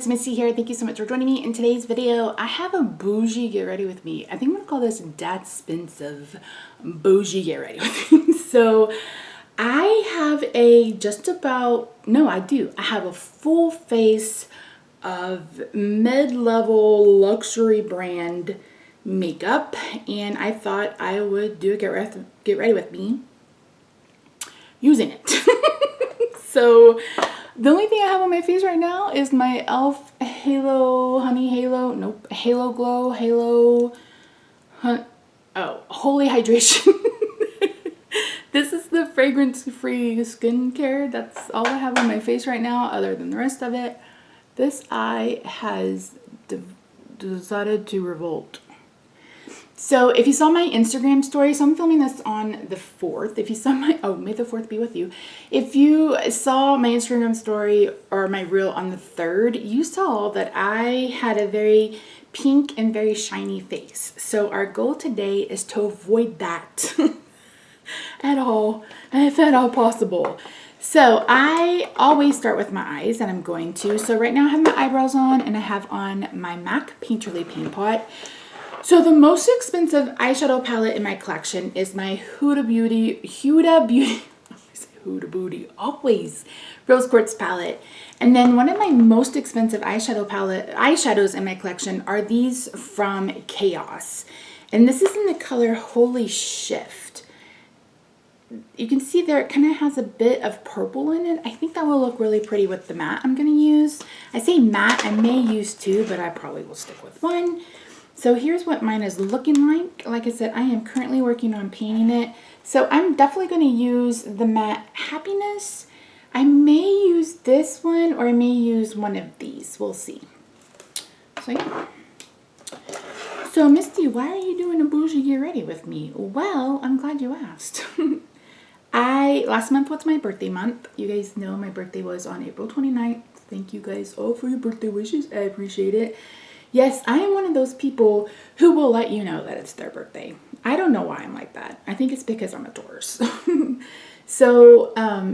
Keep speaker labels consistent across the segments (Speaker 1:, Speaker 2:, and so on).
Speaker 1: it's Missy here. Thank you so much for joining me. In today's video, I have a Bougie Get Ready with me. I think I'm gonna call this That Spensive Bougie Get Ready with me. So I have a I have a full face of mid-level luxury brand makeup, and I thought I would do a get ready with me using it. So the only thing I have on my face right now is my e.l.f. Halo Glow Holy Hydration. This is the fragrance-free skincare. That's all I have on my face right now other than the rest of it. This eye has decided to revolt. So if you saw my Instagram story, so I'm filming this on the 4th. If you saw my, may the 4th be with you. If you saw my Instagram story or my reel on the 3rd, you saw that I had a very pink and very shiny face. So our goal today is to avoid that at all, if at all possible. So I always start with my eyes, and I'm going to. So right now I have my eyebrows on, and I have on my MAC Painterly Paint Pot. So the most expensive eyeshadow palette in my collection is my Huda Beauty, always Rose Quartz palette. And then one of my most expensive eyeshadows in my collection are these from HAUS. And this is in the color Holy Shift. You can see there it kind of has a bit of purple in it. I think that will look really pretty with the matte I'm going to use. I say matte, I may use two, but I probably will stick with one. So here's what mine is looking like. Like I said, I am currently working on painting it. So I'm definitely going to use the matte Happiness. I may use this one, or I may use one of these. We'll see. So yeah. So Misty, why are you doing a Bougie Get Ready with me? Well, I'm glad you asked. Last month was my birthday month. You guys know my birthday was on April 29th. Thank you guys all for your birthday wishes. I appreciate it. Yes, I am one of those people who will let you know that it's their birthday. I don't know why I'm like that. I think it's because I'm a Taurus. So,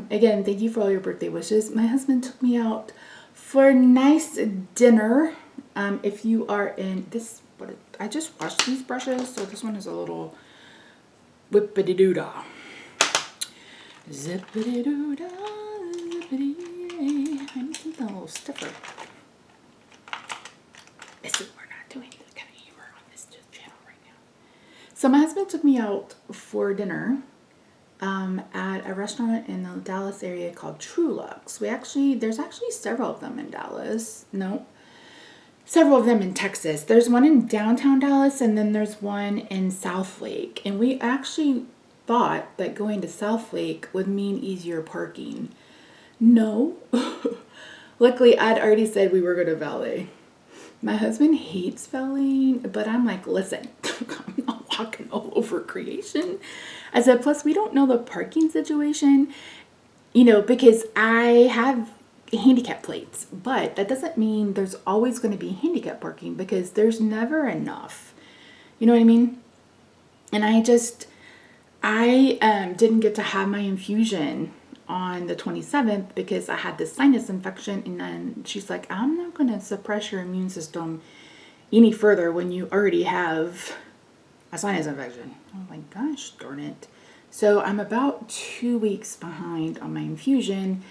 Speaker 1: again, thank you for all your birthday wishes. My husband took me out for a nice dinner. If you are in this, I just washed these brushes, so this one is a little whippity-doo-dah. Zippity-doo-dah, zippity-yay. I need something a little stiffer. We're not doing this kind of humor on this channel right now. So my husband took me out for dinner at a restaurant in the Dallas area called Truluck's. There's actually several of them in Dallas. No, several of them in Texas. There's one in downtown Dallas, and then there's one in South Lake. And we actually thought that going to South Lake would mean easier parking. No. Luckily, I'd already said we were going to valet. My husband hates valeting, but I'm like, listen, I'm not walking all over creation. I said, plus we don't know the parking situation, because I have handicap plates, but that doesn't mean there's always going to be handicap parking, because there's never enough. You know what I mean? And I didn't get to have my infusion on the 27th because I had this sinus infection, and then she's like, I'm not going to suppress your immune system any further when you already have a sinus infection. I'm like, gosh darn it. So I'm about 2 weeks behind on my infusion,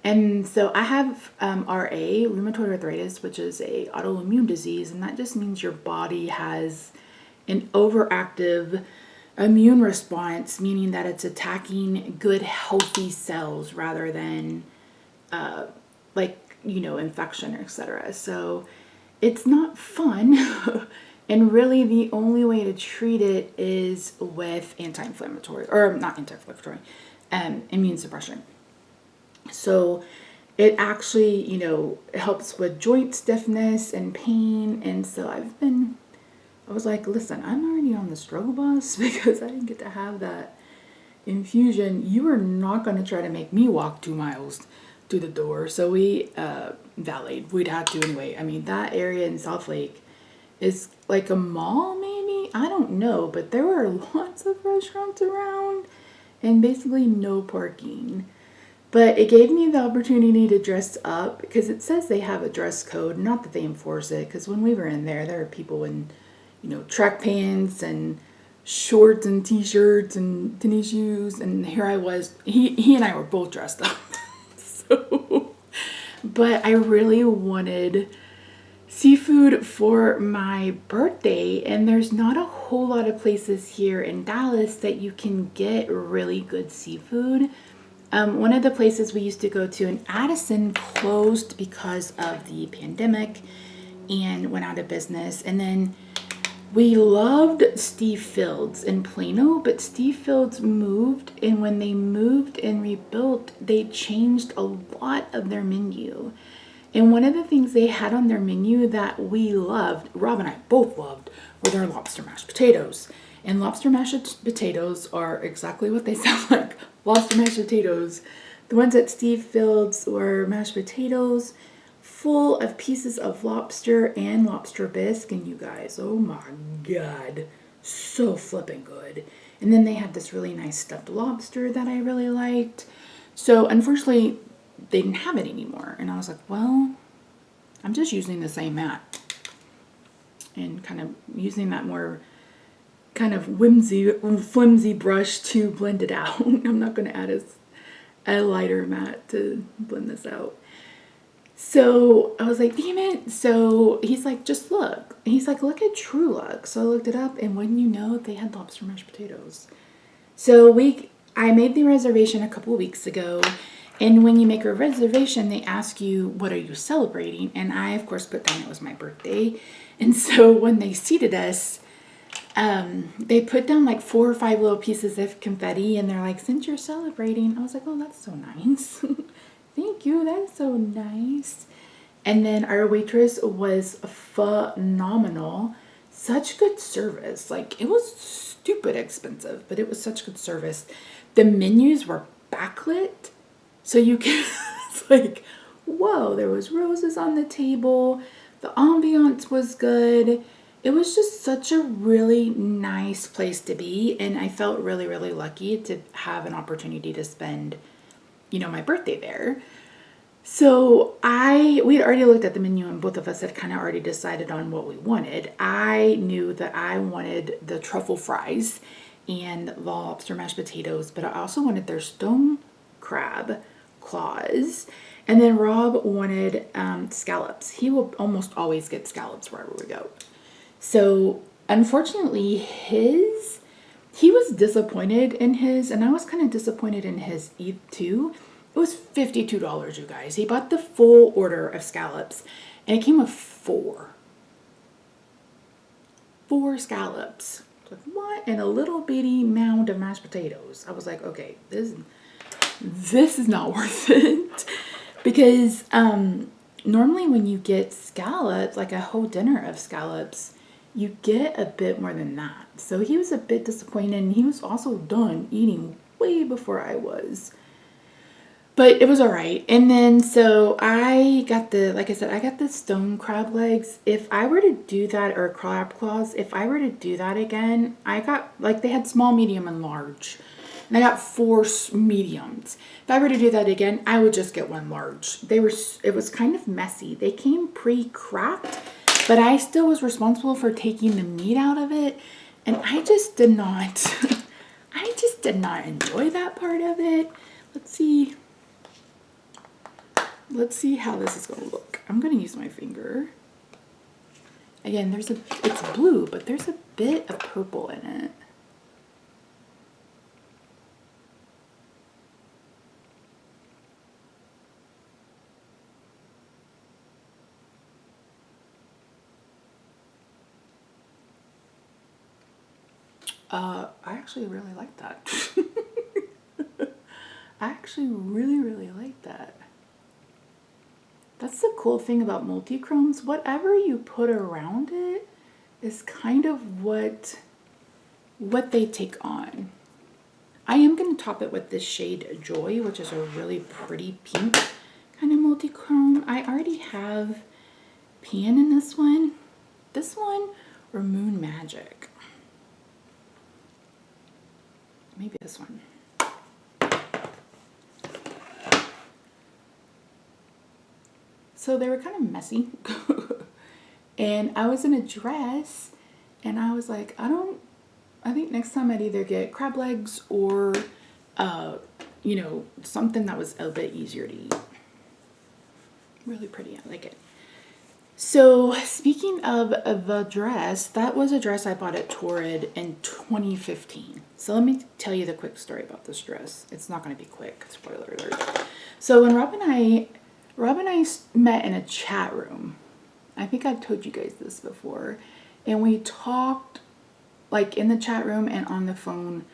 Speaker 1: and so I have RA, rheumatoid arthritis, which is a autoimmune disease, and that just means your body has an overactive immune response, meaning that it's attacking good healthy cells rather than infection, etc. So it's not fun. And really the only way to treat it is with anti-inflammatory, or not anti-inflammatory, immune suppression. So it actually, helps with joint stiffness and pain. And so I was like, listen, I'm already on the struggle bus because I didn't get to have that infusion. You are not going to try to make me walk 2 miles to the door. So we valeted. We'd have to anyway. I mean, that area in South Lake is like a mall, maybe? I don't know. But there were lots of restaurants around and basically no parking. But it gave me the opportunity to dress up because it says they have a dress code. Not that they enforce it, because when we were in there, there were people in, you know, track pants and shorts and t-shirts and tennis shoes. And here I was. He and I were both dressed up. So, but I really wanted seafood for my birthday, and there's not a whole lot of places here in Dallas that you can get really good seafood. One of the places we used to go to in Addison closed because of the pandemic and went out of business. And then we loved Steve Fields in Plano, but Steve Fields moved, and when they moved and rebuilt, they changed a lot of their menu. And one of the things they had on their menu that we loved, Rob and I both loved, were their lobster mashed potatoes. And lobster mashed potatoes are exactly what they sound like. Lobster mashed potatoes. The ones at Steve Fields were mashed potatoes full of pieces of lobster and lobster bisque. And you guys, oh my God, so flipping good. And then they had this really nice stuffed lobster that I really liked. So unfortunately, they didn't have it anymore. And I was like, well, I'm just using the same mat. And kind of using that more kind of flimsy brush to blend it out. I'm not going to add a lighter mat to blend this out. So I was like, damn it. So he's like, just look. He's like, look at True Look. So I looked it up, and wouldn't you know, they had lobster mashed potatoes. So I made the reservation a couple weeks ago. And when you make a reservation, they ask you, what are you celebrating? And I, of course, put down it was my birthday. And so when they seated us, they put down like 4 or 5 little pieces of confetti, and they're like, since you're celebrating, I was like, oh, that's so nice. Thank you, that's so nice. And then our waitress was phenomenal. Such good service. Like, it was stupid expensive, but it was such good service. The menus were backlit, so you can, it's like, whoa, there was roses on the table. The ambiance was good. It was just such a really nice place to be, and I felt really, really lucky to have an opportunity to spend, you know, my birthday there. So we had already looked at the menu, and both of us had kind of already decided on what we wanted. I knew that I wanted the truffle fries and the lobster mashed potatoes, but I also wanted their stone crab claws. And then Rob wanted scallops. He will almost always get scallops wherever we go. So unfortunately he was disappointed in his, and I was kind of disappointed in his too. It was $52, you guys. He bought the full order of scallops, and it came with 4 scallops. Like, what? And a little bitty mound of mashed potatoes. I was like, okay, this is not worth it. Because normally when you get scallops, like a whole dinner of scallops, you get a bit more than that. So he was a bit disappointed, and he was also done eating way before I was. But it was all right. And then so I got like I said, I got the stone crab legs. If I were to do that, or crab claws, if I were to do that again, I got, like, they had small, medium, and large. And I got 4 mediums. If I were to do that again, I would just get 1 large. It was kind of messy. They came pre-cracked, but I still was responsible for taking the meat out of it. And I just did not enjoy that part of it. Let's see how this is going to look. I'm going to use my finger. Again, it's blue, but there's a bit of purple in it. I actually really like that. I actually really, really like that. That's the cool thing about multi-chromes. Whatever you put around it is kind of what they take on. I am going to top it with this shade Joy, which is a really pretty pink kind of multi-chrome. I already have Pan in this one. This one or Moon Magic. Maybe this one. So they were kind of messy. And I was in a dress and I was like, I think next time I'd either get crab legs or, you know, something that was a bit easier to eat. Really pretty, I like it. So speaking of the dress, that was a dress I bought at Torrid in 2015. So let me tell you the quick story about this dress. It's not going to be quick, spoiler alert. So when Rob and I met in a chat room, I think I've told you guys this before, and we talked like in the chat room and on the phone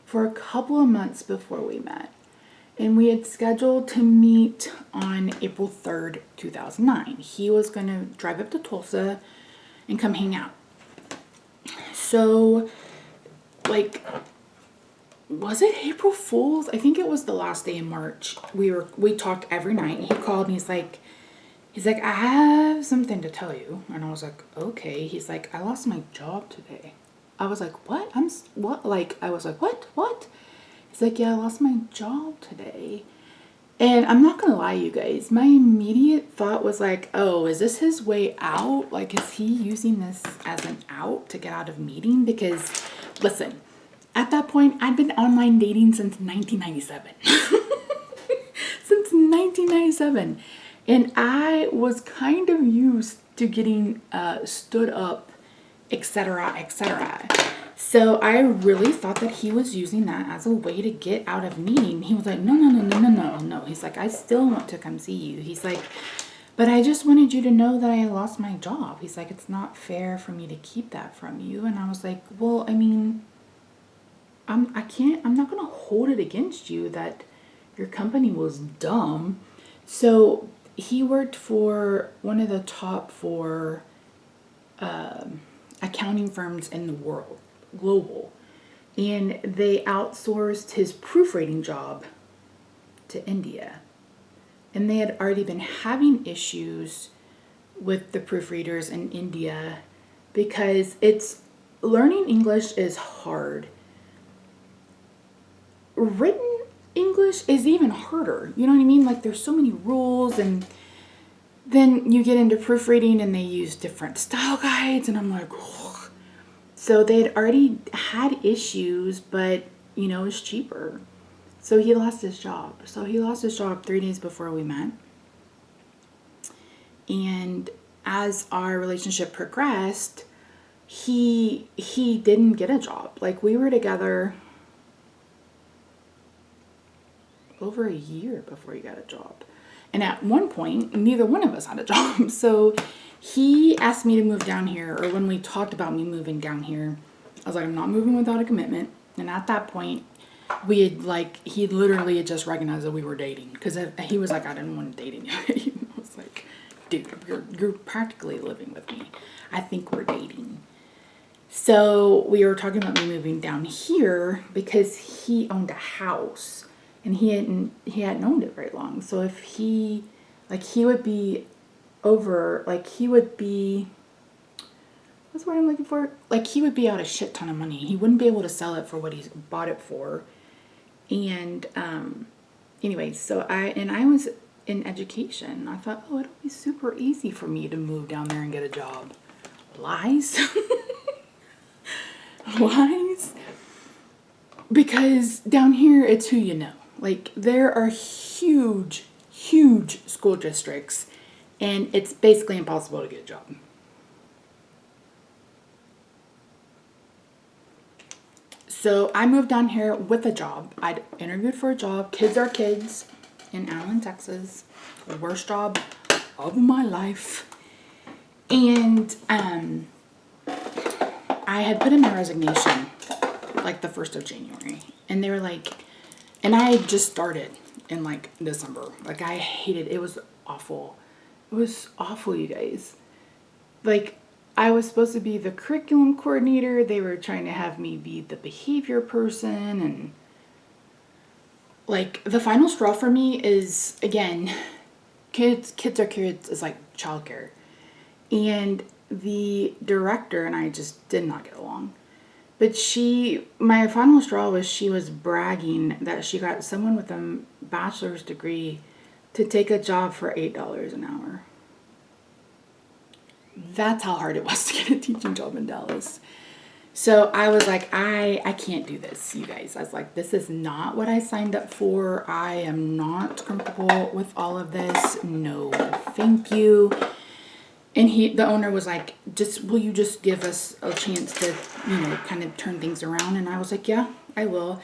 Speaker 1: for a couple of months before we met. And we had scheduled to meet on April 3rd, 2009. He was going to drive up to Tulsa and come hang out. So, like, was it April Fool's? I think it was the last day in March. We talked every night. He called me. He's like, I have something to tell you. And I was like, okay. He's like, I lost my job today. I was like, what? What? Like, I was like, what? He's like, yeah, I lost my job today. And I'm not gonna lie, you guys, my immediate thought was like, oh, is this his way out? Like, is he using this as an out to get out of meeting? Because, listen, at that point, I'd been online dating since 1997. Since 1997. And I was kind of used to getting stood up, etc., etc. So I really thought that he was using that as a way to get out of meeting. He was like, no. He's like, I still want to come see you. He's like, but I just wanted you to know that I lost my job. He's like, it's not fair for me to keep that from you. And I was like, well, I mean, I'm not going to hold it against you that your company was dumb. So he worked for one of the top 4 accounting firms in the world, global, and they outsourced his proofreading job to India. And they had already been having issues with the proofreaders in India because learning English is hard. Written English is even harder. You know what I mean? Like, there's so many rules, and then you get into proofreading and they use different style guides, and I'm like, oh. So they had already had issues, but, you know, it's cheaper. So he lost his job. So he lost his job 3 days before we met. And as our relationship progressed, he didn't get a job. Like, we were together over a year before he got a job. And at one point, neither one of us had a job. So he asked me to move down here, or when we talked about me moving down here, I was like, I'm not moving without a commitment. And at that point, he literally had just recognized that we were dating. Because he was like, I didn't want to date you. I was like, dude, you're practically living with me. I think we're dating. So we were talking about me moving down here because he owned a house. And he hadn't owned it very long. So if he would be over, what's the word I'm looking for? Like, he would be out a shit ton of money. He wouldn't be able to sell it for what he bought it for. And, anyway, so I was in education. I thought, oh, it'll be super easy for me to move down there and get a job. Lies. Lies. Because down here, it's who you know. Like, there are huge, huge school districts, and it's basically impossible to get a job. So I moved down here with a job. I'd interviewed for a job. Kids are kids in Allen, Texas. The worst job of my life. And I had put in my resignation like the 1st of January. And they were like, and I had just started in like December. Like, I hated it. It was awful. It was awful, you guys. Like, I was supposed to be the curriculum coordinator. They were trying to have me be the behavior person. And like, the final straw for me is, again, kids are kids is like childcare. And the director and I just did not get along. But my final straw was she was bragging that she got someone with a bachelor's degree to take a job for $8 an hour. That's how hard it was to get a teaching job in Dallas. So I was like, I can't do this, you guys. I was like, this is not what I signed up for. I am not comfortable with all of this. No, thank you. And the owner was like, will you just give us a chance to, you know, kind of turn things around? And I was like, yeah, I will.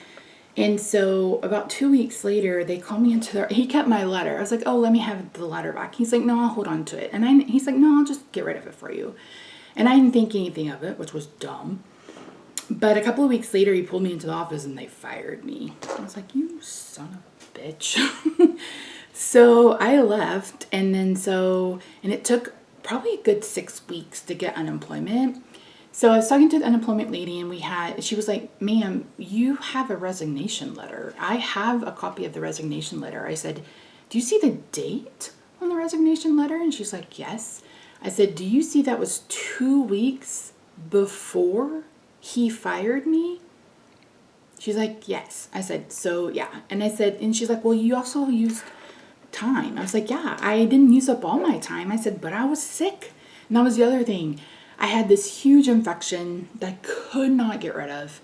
Speaker 1: And so about 2 weeks later, they called me into he kept my letter. I was like, oh, let me have the letter back. He's like, no, I'll hold on to it. And he's like, no, I'll just get rid of it for you. And I didn't think anything of it, which was dumb. But a couple of weeks later, he pulled me into the office and they fired me. I was like, you son of a bitch. So I left. And then and it took probably a good 6 weeks to get unemployment. So I was talking to the unemployment lady and she was like, ma'am, you have a resignation letter. I have a copy of the resignation letter. I said, do you see the date on the resignation letter? And she's like, yes. I said, do you see that was 2 weeks before he fired me? She's like, yes. I said, so yeah. And I said, and she's like, well, you also used time. I was like, yeah, I didn't use up all my time. I said, but I was sick. And that was the other thing. I had this huge infection that I could not get rid of.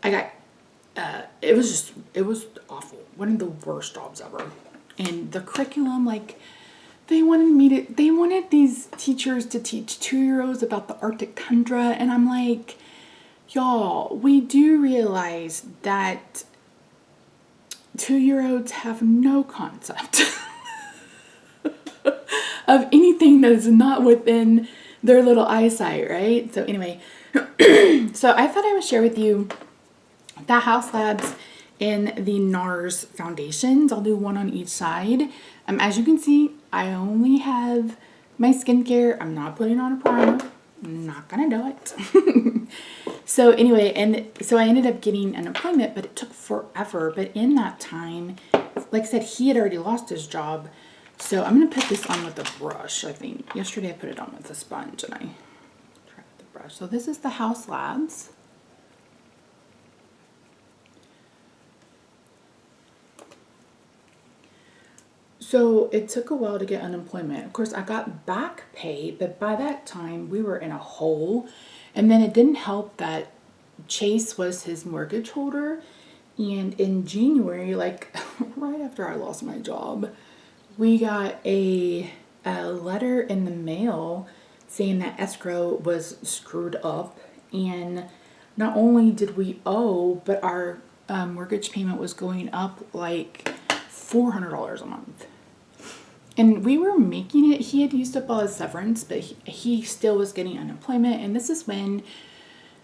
Speaker 1: I got, it was awful. One of the worst jobs ever. And the curriculum, like, they wanted these teachers to teach 2-year-olds about the Arctic tundra. And I'm like, y'all, we do realize that 2-year-olds have no concept of anything that is not within their little eyesight, right? So anyway, so I thought I would share with you the HAUS Labs and the Nars foundations. I'll do one on each side. As you can see, I only have my skincare. I'm not putting on a primer. I'm not gonna do it. So anyway, and so I ended up getting unemployment, but it took forever. But in that time, like I said, he had already lost his job. So I'm going to put this on with a brush, I think. Yesterday I put it on with a sponge and I tried with the brush. So this is the HAUS Labs. So it took a while to get unemployment. Of course, I got back pay, but by that time we were in a hole. And then it didn't help that Chase was his mortgage holder. And in January, like right after I lost my job, we got a letter in the mail saying that escrow was screwed up. And not only did we owe, but our mortgage payment was going up like $400 a month. And we were making it. He had used up all his severance, but he still was getting unemployment. And this is when,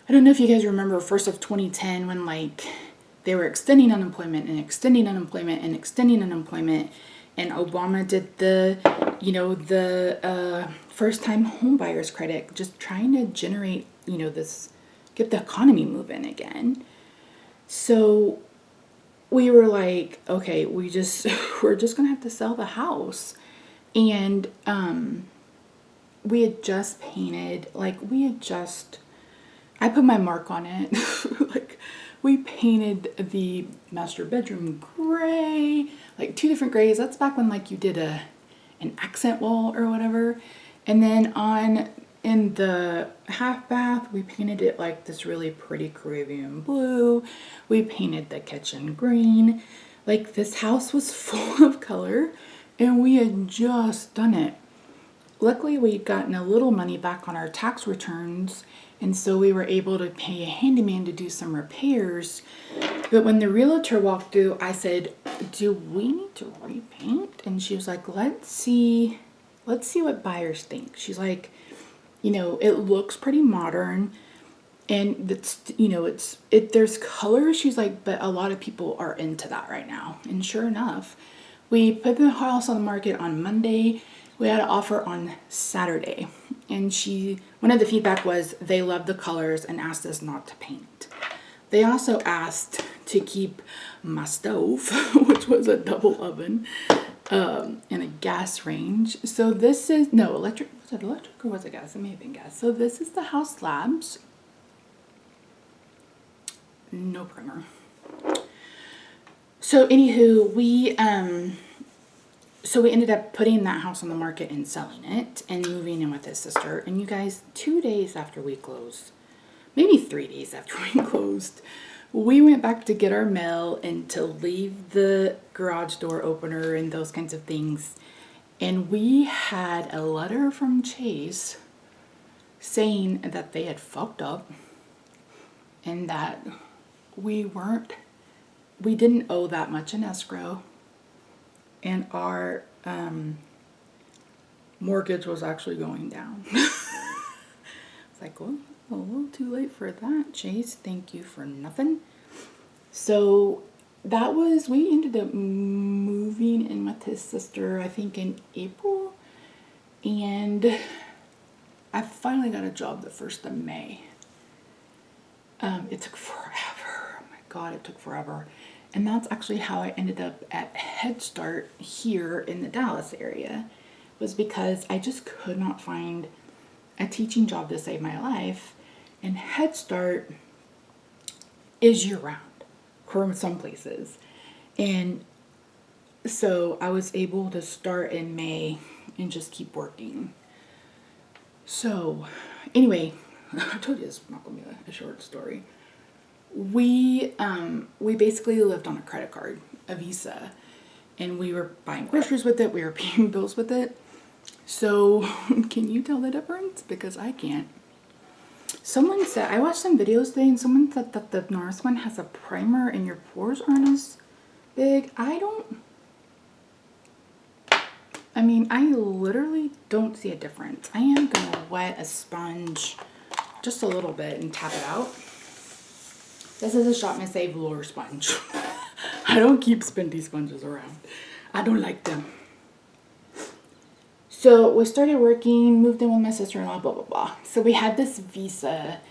Speaker 1: I don't know if you guys remember 1st of 2010 when like they were extending unemployment and extending unemployment and extending unemployment. And Obama did the, you know, the first time home buyers credit, just trying to generate, you know, get the economy moving again. So we were like, okay, we're just gonna have to sell the house. And we had just painted, I put my mark on it. Like we painted the master bedroom gray, like 2 different grays. That's back when like you did an accent wall or whatever. And then in the half bath, we painted it like this really pretty Caribbean blue. We painted the kitchen green. Like this house was full of color and we had just done it. Luckily, we'd gotten a little money back on our tax returns, and so we were able to pay a handyman to do some repairs. But when the realtor walked through, I said, do we need to repaint? And she was like, let's see what buyers think. She's like, you know, it looks pretty modern and it's, you know, there's color. She's like, but a lot of people are into that right now. And sure enough, we put the house on the market on Monday. We had an offer on Saturday, and one of the feedback was they loved the colors and asked us not to paint. They also asked to keep my stove, which was a double oven, and a gas range. So this is, no, electric, was it electric or was it gas? It may have been gas. So this is the HAUS Labs. No primer. So anywho, we, so we ended up putting that house on the market and selling it and moving in with his sister. And you guys, 2 days after we closed, maybe 3 days after we closed, we went back to get our mail and to leave the garage door opener and those kinds of things. And we had a letter from Chase saying that they had fucked up and that we didn't owe that much in escrow. And our mortgage was actually going down. It's like, well, a little too late for that, Chase. Thank you for nothing. So that was, we ended up moving in with his sister, I think in April. And I finally got a job the 1st of May. It took forever. Oh my God, it took forever. And that's actually how I ended up at Head Start here in the Dallas area, was because I just could not find a teaching job to save my life. And Head Start is year-round for some places. And so I was able to start in May and just keep working. So anyway, I told you this was not going to be a short story. We basically lived on a credit card, a Visa, and we were buying groceries with it. We were paying bills with it. So can you tell the difference? Because I can't. Someone said, I watched some videos today and someone said that the Nars one has a primer and your pores aren't as big. I literally don't see a difference. I am going to wet a sponge just a little bit and tap it out. This is a Shop Miss A velour sponge. I don't keep spendy sponges around. I don't like them. So we started working, moved in with my sister-in-law, blah, blah, blah. So we had this visa.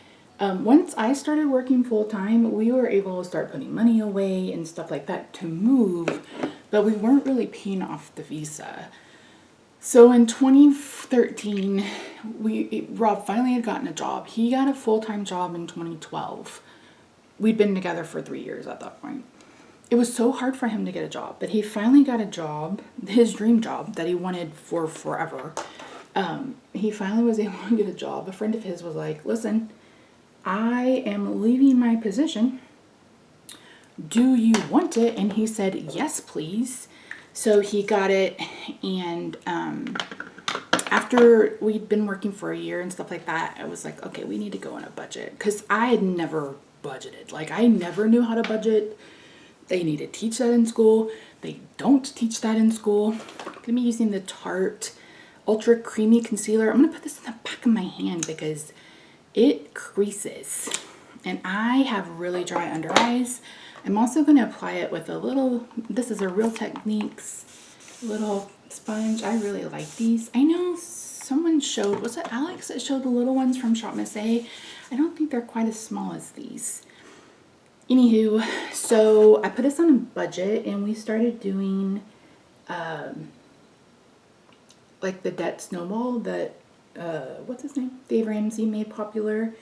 Speaker 1: Once I started working full-time, we were able to start putting money away and stuff like that to move, but we weren't really paying off the visa. So in 2013, Rob finally had gotten a job. He got a full-time job in 2012. We'd been together for 3 years at that point. It was so hard for him to get a job, but he finally got a job, his dream job that he wanted for forever. He finally was able to get a job. A friend of his was like, listen, I am leaving my position. Do you want it? And he said, yes, please. So he got it, and after we'd been working for a year and stuff like that, I was like, okay, we need to go on a budget, because I had never budgeted. Like, I never knew how to budget. They need to teach that in school. They don't teach that in school. I'm going to be using the Tarte Ultra Creamy Concealer. I'm going to put this in the back of my hand because it creases. And I have really dry under eyes. I'm also going to apply it with a little, this is a Real Techniques little sponge. I really like these. I know someone showed, was it Alex that showed the little ones from Shop Miss A? I don't think they're quite as small as these. Anywho, so I put us on a budget and we started doing like the Debt Snowball that, what's his name? Dave Ramsey made popular.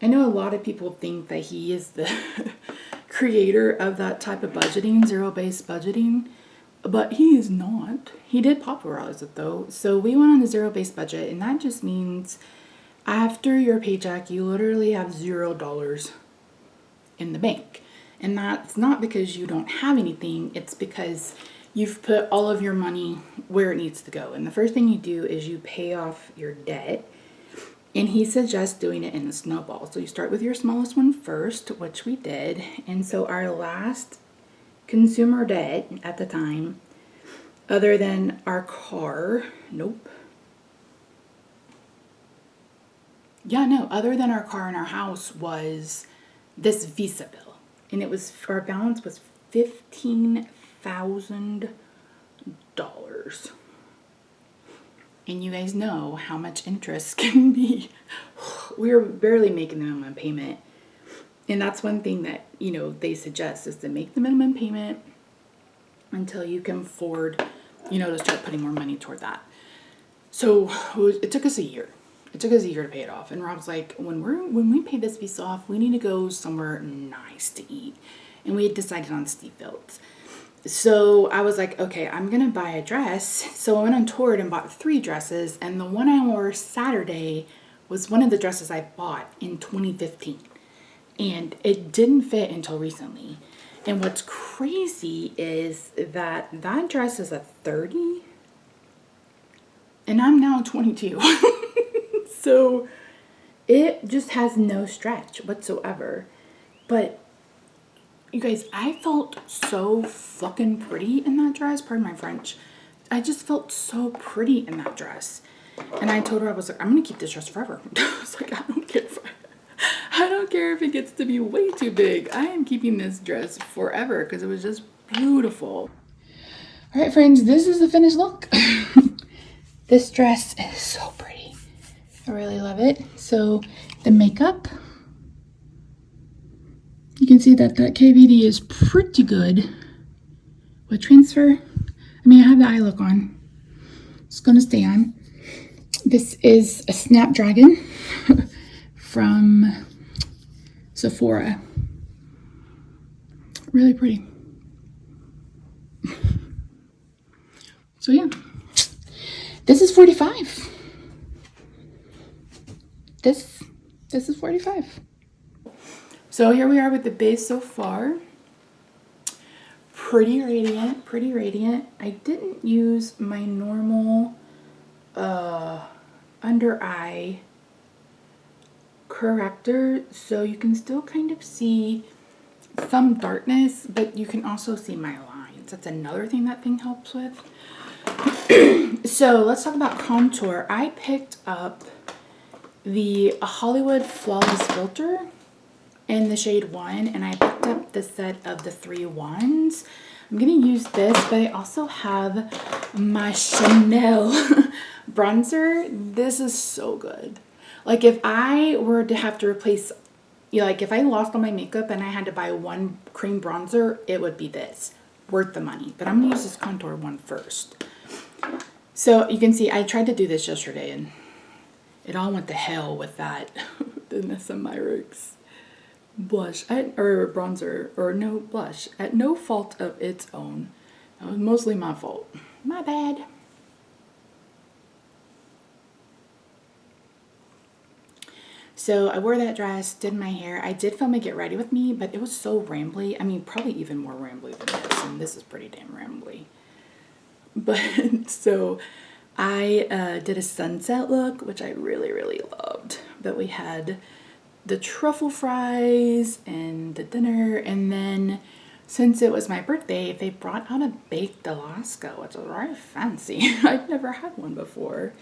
Speaker 1: I know a lot of people think that he is the creator of that type of budgeting, zero-based budgeting, but he is not. He did popularize it though. So we went on a zero-based budget, and that just means after your paycheck, you literally have $0 in the bank. And that's not because you don't have anything, it's because you've put all of your money where it needs to go. And the first thing you do is you pay off your debt. And he suggests doing it in the snowball. So you start with your smallest one first, which we did. And so our last consumer debt at the time, other than our car, other than our car and our house, was this Visa bill. And it was, our balance was $15,000. And you guys know how much interest can be. We were barely making the minimum payment. And that's one thing that, you know, they suggest is to make the minimum payment until you can afford, you know, to start putting more money toward that. So it took us a year. It took us a year to pay it off. And Rob's like, when we pay this piece off, we need to go somewhere nice to eat. And we had decided on Steve Fields. So I was like, okay, I'm gonna buy a dress. So I went on Tarte and bought 3 dresses, and the one I wore Saturday was one of the dresses I bought in 2015. And it didn't fit until recently. And what's crazy is that that dress is a 30 and I'm now 22. So it just has no stretch whatsoever. But you guys, I felt so fucking pretty in that dress. Pardon my French. I just felt so pretty in that dress. And I told her, I was like, I'm going to keep this dress forever. I was like, I don't care if it gets to be way too big. I am keeping this dress forever because it was just beautiful. All right, friends, this is the finished look. This dress is so pretty. I really love it. So the makeup, you can see that that KVD is pretty good. With transfer, I mean, I have the eye look on. It's going to stay on. This is a Snapdragon from Sephora. Really pretty. So yeah, this is 45. This is 45. So here we are with the base so far. Pretty radiant, pretty radiant. I didn't use my normal under eye corrector, so you can still kind of see some darkness, but you can also see my lines. That's another thing that thing helps with. So let's talk about contour. I picked up the Hollywood Flawless Filter in the shade 1, and I picked up the set of the 3 wands. I'm gonna use this, but I also have my Chanel bronzer. This is so good. Like if I were to have to replace, you know, like if I lost all my makeup and I had to buy one cream bronzer, it would be this. Worth the money. But I'm gonna use this contour one first. So you can see I tried to do this yesterday and it all went to hell with that Danessa Myricks blush or bronzer, or no blush, at no fault of its own. That was mostly my fault. My bad. So I wore that dress, did my hair. I did film a Get Ready with me, but it was so rambly. I mean, probably even more rambly than this, and this is pretty damn rambly. But so I did a sunset look, which I really, really loved. But we had the truffle fries and the dinner, and then since it was my birthday, they brought out a baked Alaska, which was very fancy. I'd never had one before.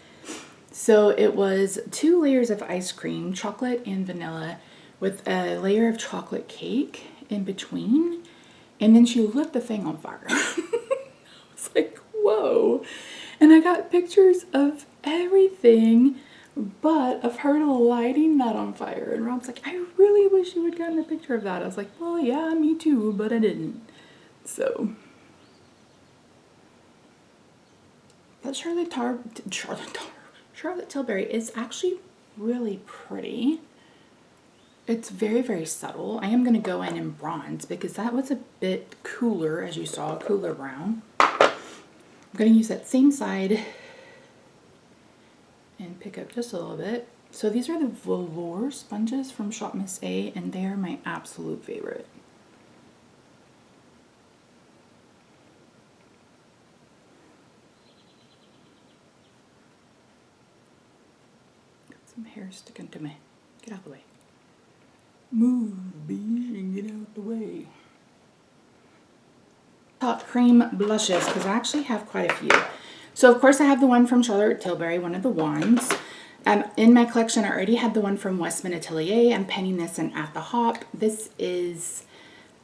Speaker 1: So it was 2 layers of ice cream, chocolate and vanilla, with a layer of chocolate cake in between, and then she lit the thing on fire. I was like, whoa. And I got pictures of everything but of her lighting that on fire. And Rob's like, I really wish you had gotten a picture of that. I was like, well, yeah, me too, but I didn't. So that Charlotte Tilbury is actually really pretty. It's very, very subtle. I am going to go in bronze because that was a bit cooler, as you saw, cooler brown. I'm going to use that same side and pick up just a little bit. So these are the velour sponges from Shop Miss A, and they are my absolute favorite. Got some hair sticking to me. Get out of the way. Move, bees, and get out the way. Top cream blushes, because I actually have quite a few. So of course I have the one from Charlotte Tilbury, one of the wands. In my collection I already had the one from Westman Atelier. I'm penning this in At the Hop. This is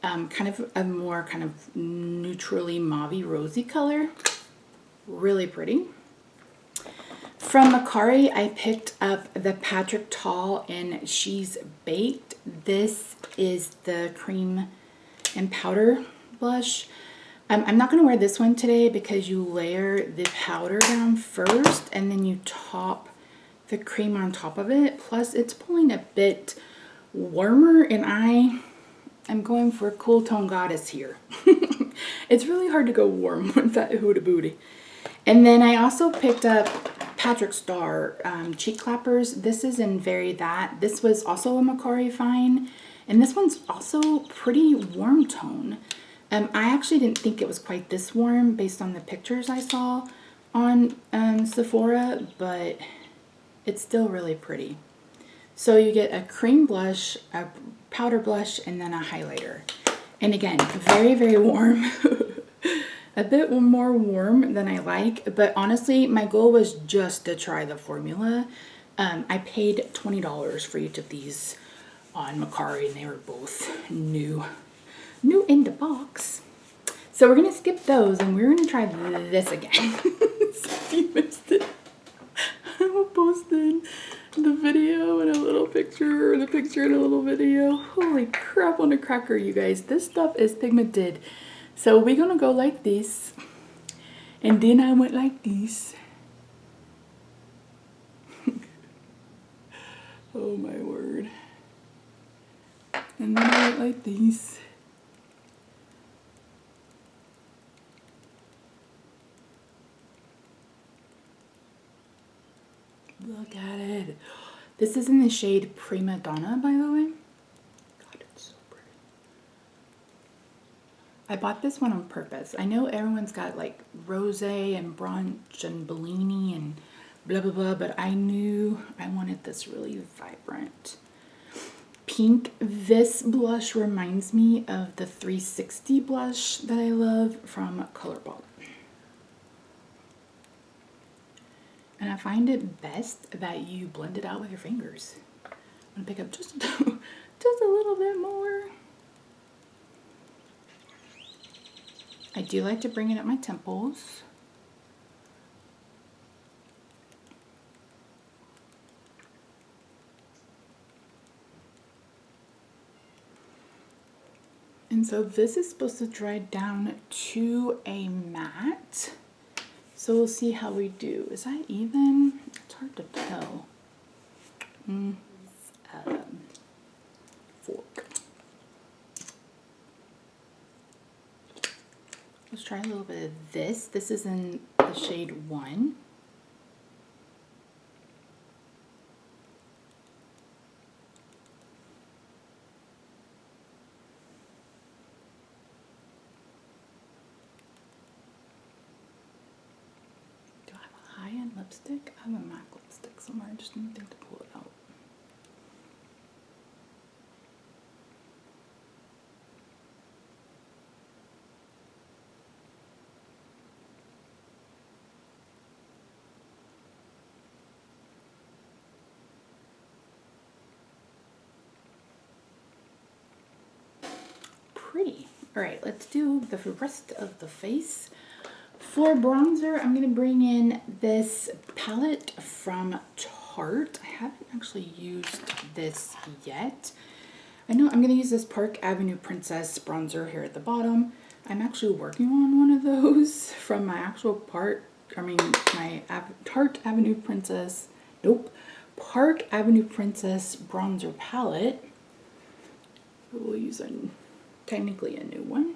Speaker 1: kind of a more kind of neutrally mauvey rosy color. Really pretty. From Macari I picked up the Patrick Tall in She's Baked. This is the cream and powder blush. I'm not going to wear this one today because you layer the powder down first and then you top the cream on top of it. Plus it's pulling a bit warmer and I am going for a cool tone goddess here. It's really hard to go warm with that Huda booty. And then I also picked up Patrick Star cheek clappers. This is in Very That. This was also a Macari Fine. And this one's also pretty warm tone. I actually didn't think it was quite this warm based on the pictures I saw on Sephora, but it's still really pretty. So you get a cream blush, a powder blush, and then a highlighter. And again, very, very warm. A bit more warm than I like, but honestly, my goal was just to try the formula. I paid $20 for each of these on Macari, and they were both new in the box. So we're gonna skip those, and we're gonna try this again. So if you missed it, I will post in the video and a little picture, or the picture and a little video. Holy crap on a cracker, you guys. This stuff is pigmented. So we're gonna go like this, and then I went like this. Oh my word. And then I went like this. Look at it. This is in the shade Prima Donna, by the way. God, it's so pretty. I bought this one on purpose. I know everyone's got like rose and brunch and Bellini and blah blah blah, but I knew I wanted this really vibrant pink. This blush reminds me of the 360 blush that I love from Colourpop. And I find it best that you blend it out with your fingers. I'm gonna pick up just a little bit more. I do like to bring it at my temples. And so this is supposed to dry down to a matte. So we'll see how we do. Is that even? It's hard to tell. Fork. Let's try a little bit of this. This is in the shade 1. Lipstick? I have a MAC lipstick somewhere. I just didn't think to pull it out. Pretty. All right, let's do the rest of the face. For bronzer, I'm going to bring in this palette from Tarte. I haven't actually used this yet. I know I'm going to use this Park Avenue Princess bronzer here at the bottom. I'm actually working on one of those from my actual my Tarte Avenue Princess, Park Avenue Princess bronzer palette. We'll use technically a new one.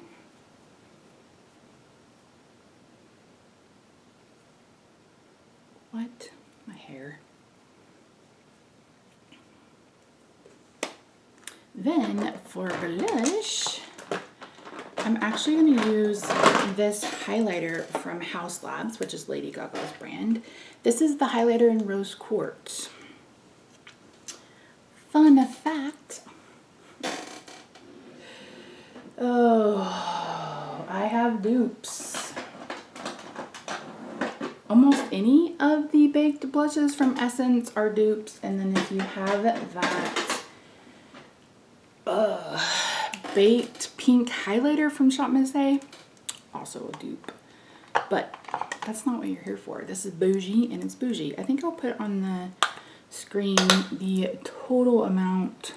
Speaker 1: What? My hair. Then for blush, I'm actually going to use this highlighter from HAUS Labs, which is Lady Gaga's brand. This is the highlighter in Rose Quartz. Fun fact. Oh, I have dupes. Almost any of the baked blushes from Essence are dupes, and then if you have that baked pink highlighter from Shop Miss, also a dupe. But that's not what you're here for. This is Bougie, and it's Bougie. I think I'll put on the screen the total amount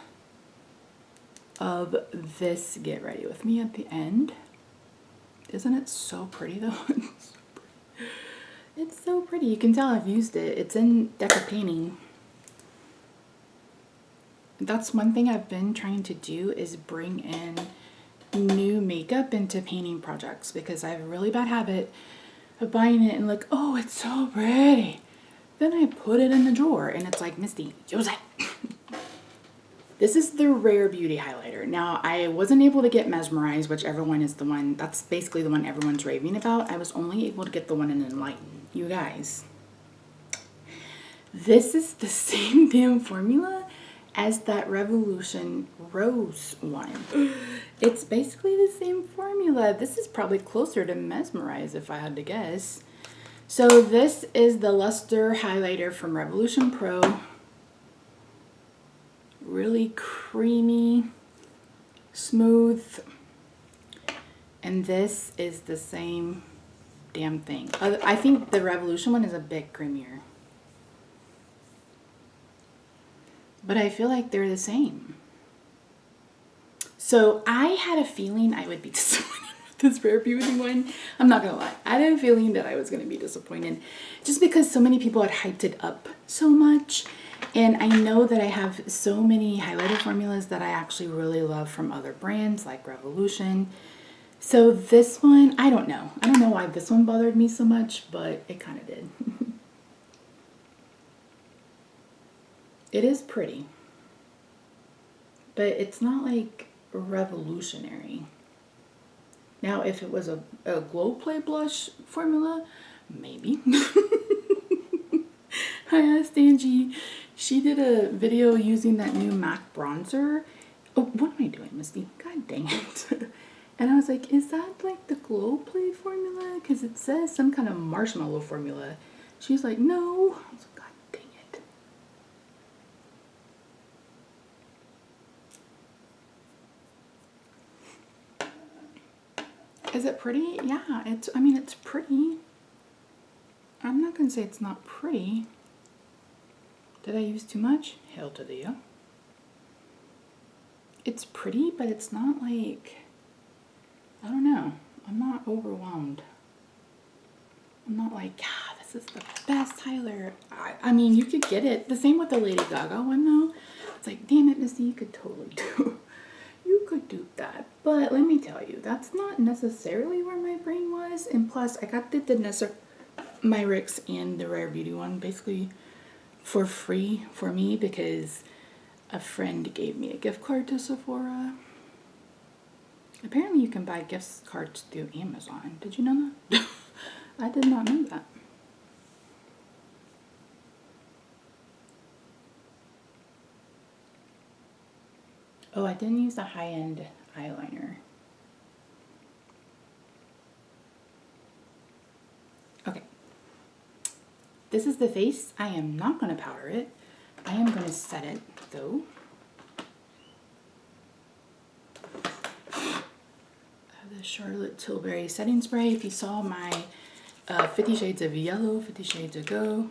Speaker 1: of this Get Ready With Me at the end. Isn't it so pretty though? It's so pretty. You can tell I've used it. It's in Deca Painting. That's one thing I've been trying to do, is bring in new makeup makeup into painting projects because I have a really bad habit of buying it and like, oh, it's so pretty. Then I put it in the drawer and it's like, Misty, use it. This is the Rare Beauty highlighter. Now, I wasn't able to get Mesmerize, which everyone is the one, that's basically the one everyone's raving about. I was only able to get the one in Enlighten. You guys, this is the same damn formula as that Revolution Rose one. It's basically the same formula. This is probably closer to Mesmerize if I had to guess. So this is the Luster highlighter from Revolution Pro. Really creamy, smooth, and this is the same damn thing. I think the Revolution one is a bit creamier, but I feel like they're the same. So I had a feeling I would be disappointed with this Rare Beauty one. I'm not gonna lie, I had a feeling that I was gonna be disappointed just because so many people had hyped it up so much. And I know that I have so many highlighter formulas that I actually really love from other brands like Revolution. So this one, I don't know. I don't know why this one bothered me so much, but it kind of did. It is pretty, but it's not like revolutionary. Now, if it was a Glow Play blush formula, maybe. I asked Angie, she did a video using that new MAC bronzer. Oh, what am I doing, Misty? God dang it. And I was like, is that like the Glow Play formula? Because it says some kind of marshmallow formula. She's like, no. I was like, God dang it. Is it pretty? Yeah, I mean, it's pretty. I'm not going to say it's not pretty. Did I use too much? Hell to the yeah. It's pretty, but it's not like, I don't know. I'm not overwhelmed. I'm not like, yeah, this is the best highlighter. I mean, you could get it. The same with the Lady Gaga one though. It's like, damn it, Misty, you could totally do. You could do that. But let me tell you, that's not necessarily where my brain was. And plus, I got the Danessa, Myricks, and the Rare Beauty one basically for free for me because a friend gave me a gift card to Sephora. Apparently you can buy gift cards through Amazon. Did you know that? I did not know that. Oh, I didn't use the high-end eyeliner. Okay. This is the face. I am not going to powder it. I am going to set it, though. I have the Charolette Tilbury setting spray. If you saw my 50 Shades of Yellow, 50 Shades of Go.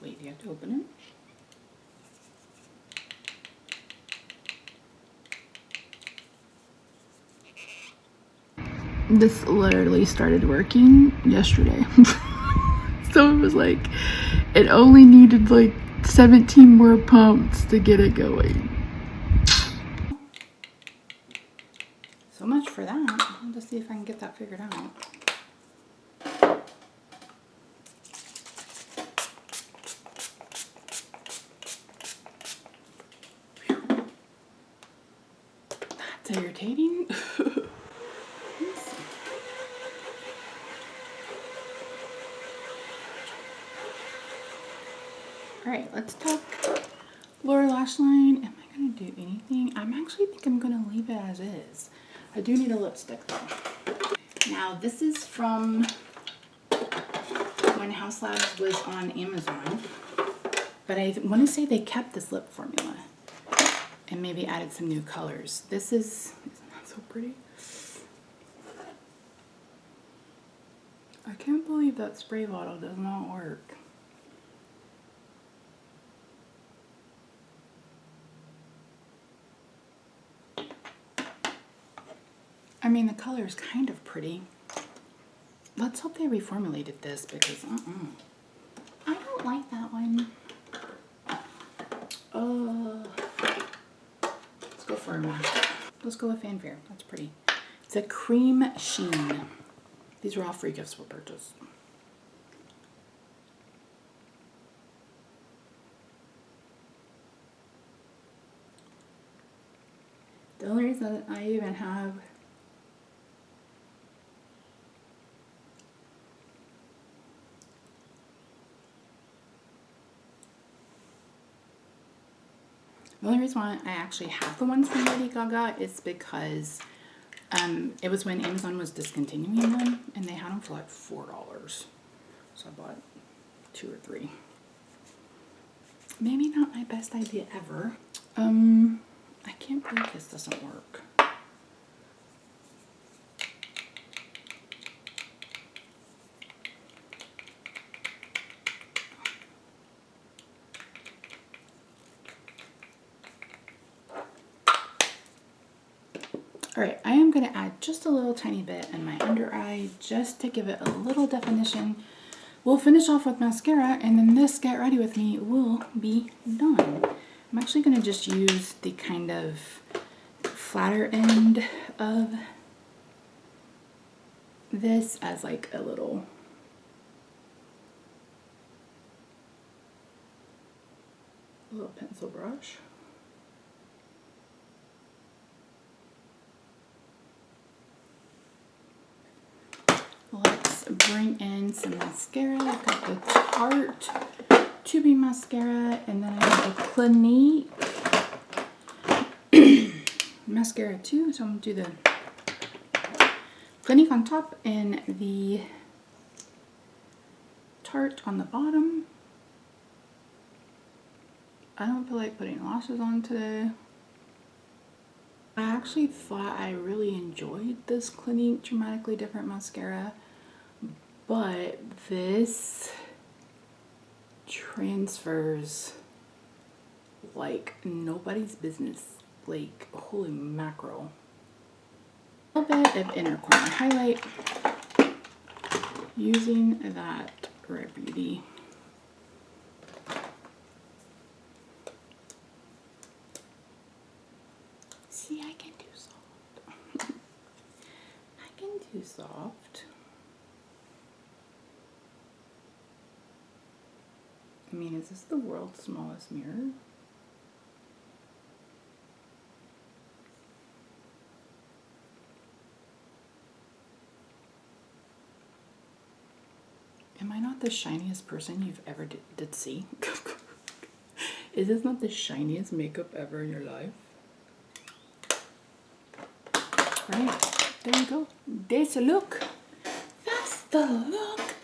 Speaker 1: Wait, you have to open it? This literally started working yesterday. So it was like, it only needed like 17 more pumps to get it going. So much for that. I'll just see if I can get that figured out. That's irritating. Alright, let's talk lower lash line. Am I going to do anything? I think I'm going to leave it as is. I do need a lipstick though. Now this is from when Haus Labs was on Amazon. But I want to say they kept this lip formula. And maybe added some new colors. This is, isn't that so pretty? I can't believe that spray bottle does not work. I mean, the color is kind of pretty. Let's hope they reformulated this because, I don't like that one. Let's go for a mask. let's go with Fanfare. That's pretty. It's a cream sheen. These are all free gifts for purchase. The only reason I even have the only reason why I actually have the ones from Lady Gaga is because it was when Amazon was discontinuing them and they had them for like $4. So I bought 2 or 3. Maybe not my best idea ever. I can't believe this doesn't work. Alright, I am going to add just a little tiny bit in my under eye just to give it a little definition. We'll finish off with mascara, and then this Get Ready With Me will be done. I'm actually going to just use the kind of flatter end of this as like a little pencil brush. Let's bring in some mascara. I've got the Tarte Ultra mascara, and then I have the Clinique mascara too. So I'm going to do the Clinique on top and the Tarte on the bottom. I don't feel like putting lashes on today. I actually thought I really enjoyed this Clinique Dramatically Different mascara, but this transfers like nobody's business. Like, holy mackerel. A little bit of inner corner highlight using that Rare Beauty. See, I can do soft. I can do soft. I mean, is this the world's smallest mirror? Am I not the shiniest person you've ever did see? Is this not the shiniest makeup ever in your life? Right, there you go. There's a look. That's the look.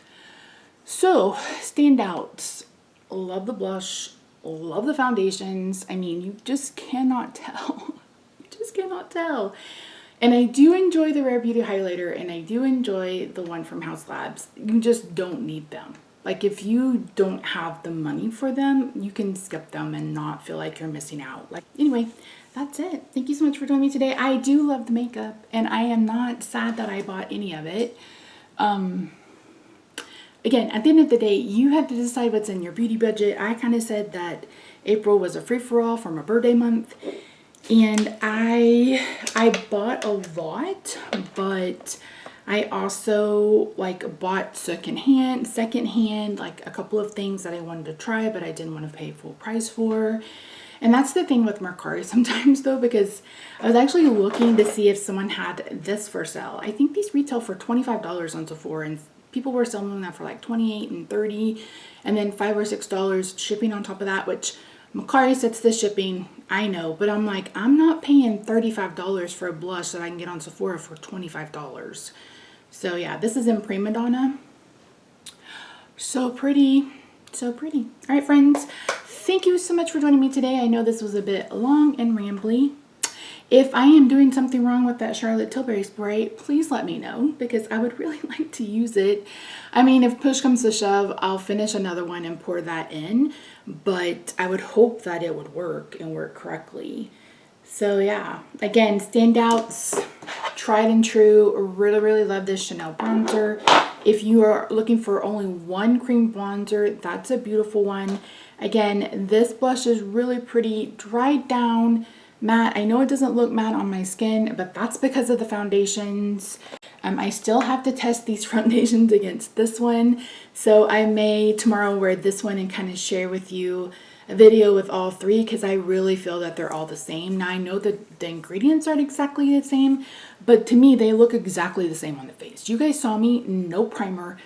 Speaker 1: So, standouts. Love the blush. Love the foundations. I mean, you just cannot tell. You just cannot tell. And I do enjoy the Rare Beauty highlighter, and I do enjoy the one from HAUS Labs. You just don't need them. Like, if you don't have the money for them, you can skip them and not feel like you're missing out. Like, anyway, that's it. Thank you so much for joining me today. I do love the makeup, and I am not sad that I bought any of it. Again, at the end of the day, you have to decide what's in your beauty budget. I kind of said that April was a free-for-all for my birthday month. And I bought a lot, but I also like bought secondhand, like a couple of things that I wanted to try, but I didn't want to pay full price for. And that's the thing with Mercari sometimes though, because I was actually looking to see if someone had this for sale. I think these retail for $25 on Sephora, and people were selling them for like $28 and $30, and then $5 or $6 shipping on top of that, which Mercari sets the shipping, I know, but I'm like, I'm not paying $35 for a blush that I can get on Sephora for $25. So yeah, this is in Prima Donna. So pretty, so pretty. All right, friends, thank you so much for joining me today. I know this was a bit long and rambly. If I am doing something wrong with that Charolette Tilbury spray, please let me know, because I would really like to use it. I mean, if push comes to shove, I'll finish another one and pour that in, but I would hope that it would work and work correctly. So yeah, again, standouts, tried and true. Really, really love this Chanel bronzer. If you are looking for only one cream bronzer, that's a beautiful one. Again, this blush is really pretty, dried down, matte. I know it doesn't look matte on my skin, but that's because of the foundations. I still have to test these foundations against this one. So I may tomorrow wear this one and kind of share with you a video with all three, because I really feel that they're all the same. Now I know that the ingredients aren't exactly the same, but to me they look exactly the same on the face. You guys saw me, no primer,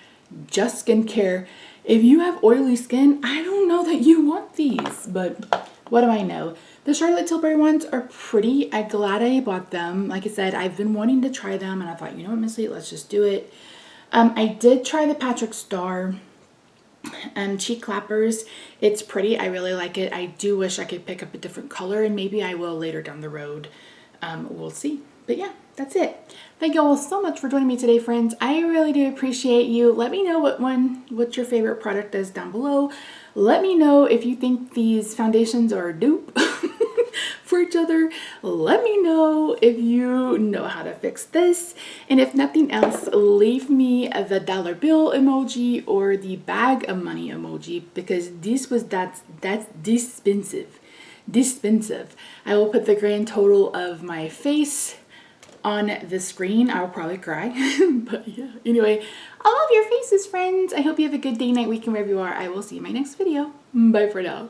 Speaker 1: just skincare. If you have oily skin, I don't know that you want these, but what do I know? The Charolette Tilbury ones are pretty. I'm glad I bought them. Like I said, I've been wanting to try them, and I thought, you know what, Missy, let's just do it. I did try the Patrick Star cheek clappers. It's pretty. I really like it. I do wish I could pick up a different color, and maybe I will later down the road. We'll see. But yeah, that's it. Thank you all so much for joining me today, friends. I really do appreciate you. Let me know what your favorite product is down below. Let me know if you think these foundations are a dupe for each other. Let me know if you know how to fix this. And if nothing else, leave me the dollar bill emoji or the bag of money emoji, because that's expensive. I will put the grand total of my face on the screen. I'll probably cry. But yeah, anyway, I love your faces, friends. I hope you have a good day, night, weekend, wherever you are. I will see you in my next video. Bye for now.